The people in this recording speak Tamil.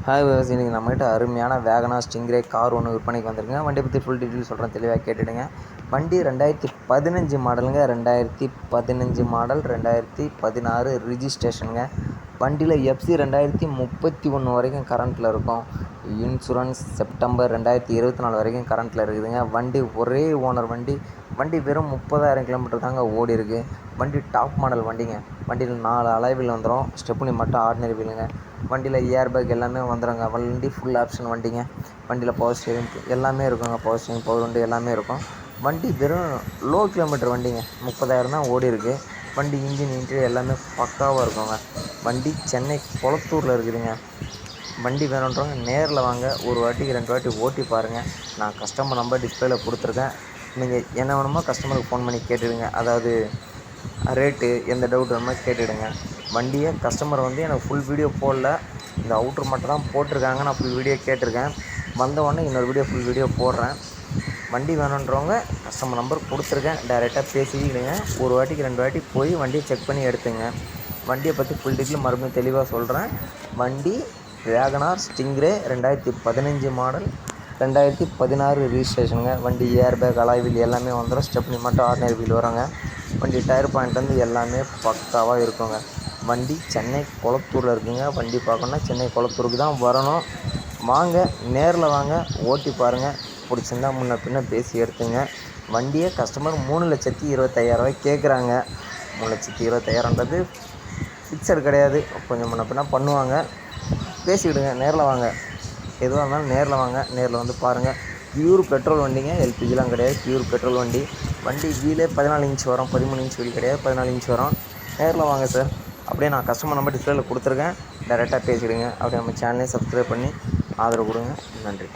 ஹாய் விவஸ், இன்றைக்கி நம்மகிட்ட அருமையான வேகனார் ஸ்டிங்ரே கார் ஒன்று விற்பனைக்கு வந்திருக்குங்க. வண்டியை பற்றி ஃபுல் டீட்டெயில் சொல்கிறேன், தெளிவாக கேட்டுடுங்க. வண்டி 2015 மாடலுங்க. 2015 மாடல், 2016 ரிஜிஸ்ட்ரேஷனுங்க. வண்டியில் எஃப்சி 2031 வரைக்கும் கரண்ட்டில் இருக்கும். இன்சூரன்ஸ் செப்டம்பர் 2024 வரைக்கும் கரண்ட்டில் இருக்குதுங்க. வண்டி ஒரே ஓனர் வண்டி வெறும் 30,000 கிலோமீட்டர் தாங்க ஓடி இருக்குது. வண்டி டாப் மாடல் வண்டிங்க. வண்டியில் 4 அலாய்வில் வந்துடும். ஸ்டெப்னி மட்டும் ஆர்டினரி வீலுங்க. வண்டியில் ஏர் பேக் எல்லாமே வந்துடுங்க. வண்டி ஃபுல் ஆப்ஷன் வண்டிங்க. வண்டியில் பவர் ஸ்டீரிங் எல்லாமே இருக்குங்க. பவர் ஸ்டீரிங், பவர் விண்டோ எல்லாமே இருக்கும். வண்டி வெறும் லோ கிலோமீட்டர் வண்டிங்க. 30,000 தான் ஓடி இருக்குது. வண்டி இன்ஜின் இன்டீரியர் எல்லாமே பக்காவாக இருக்குங்க. வண்டி சென்னை கொளத்தூரில் இருக்குதுங்க. வண்டி வேணுன்றவங்க நேரில் வாங்க, ஒரு வாட்டிக்கு 2 வாட்டி ஓட்டி பாருங்கள். நான் கஸ்டமர் நம்பர் டிஸ்பிளேயில் கொடுத்துருக்கேன். நீங்கள் என்ன வேணுமோ கஸ்டமருக்கு ஃபோன் பண்ணி கேட்டுடுங்க. அதாவது ரேட்டு, எந்த டவுட் வேணுமோ கேட்டுடுங்க. வண்டியை கஸ்டமர் எனக்கு ஃபுல் வீடியோ போடல, இந்த அவுட்ரு மட்டும் தான் போட்டிருக்காங்க. நான் ஃபுல் வீடியோ கேட்டிருக்கேன். வந்தவொடனே இன்னொரு ஃபுல் வீடியோ போடுறேன். வண்டி வேணுன்றவங்க கஸ்டமர் நம்பர் கொடுத்துருக்கேன், டைரெக்டாக பேசிக்கிடுங்க. ஒரு வாட்டிக்கு 2 வாட்டி போய் வண்டியை செக் பண்ணி எடுத்துங்க. வண்டியை பற்றி ஃபுல் டீட்டெயில் மறுபடியும் தெளிவாக சொல்கிறேன். வண்டி வேகனார் ஸ்டிங்ரே 2015 மாடல், 2016 ரிஜிஸ்ட்ரேஷனுங்க. வண்டி ஏர் பேக், அலாய் வீல் எல்லாமே வந்துடும். ஸ்டெப்னி மட்டும் ஆர்டினரி வீல் வருங்க. வண்டி டயர் பாயிண்ட் எல்லாமே பக்காவாக இருக்குங்க. வண்டி சென்னை கொளத்தூரில் இருக்குங்க. வண்டி பார்க்கணுன்னா சென்னை கொளத்தூருக்கு தான் வரணும். வாங்க, நேரில் வாங்க, ஓட்டி பாருங்கள். பிடிச்சிருந்தா முன்ன பின்ன பேசி எடுத்துங்க. வண்டியை கஸ்டமர் 3,25,000 கேட்குறாங்க. 3,25,000ன்றது ஃபிக்ஸடு கிடையாது. கொஞ்சம் முன்ன பின்ன பண்ணுவாங்க. பேசிக்கிடுங்க. நேரில் வாங்க, எதுவாக இருந்தாலும் நேரில் வாங்க. நேரில் வந்து பாருங்கள். பியூர் பெட்ரோல் வண்டிங்க, எல்பிஜிலாம் கிடையாது. பியூர் பெட்ரோல் வண்டி. வண்டி வீலே 14 இன்ச் வரும். 13 இன்ச் வீல் கிடையாது, 14 இன்ச் வரும். நேரில் வாங்க சார். அப்படியே நான் கஸ்டமர் நம்பர் டிஸ்பிளேயில் கொடுத்துருக்கேன், டைரெக்டாக பேசிவிடுங்க. அப்படியே நம்ம சேனலையும் சப்ஸ்கிரைப் பண்ணி ஆதரவு கொடுங்க. நன்றி.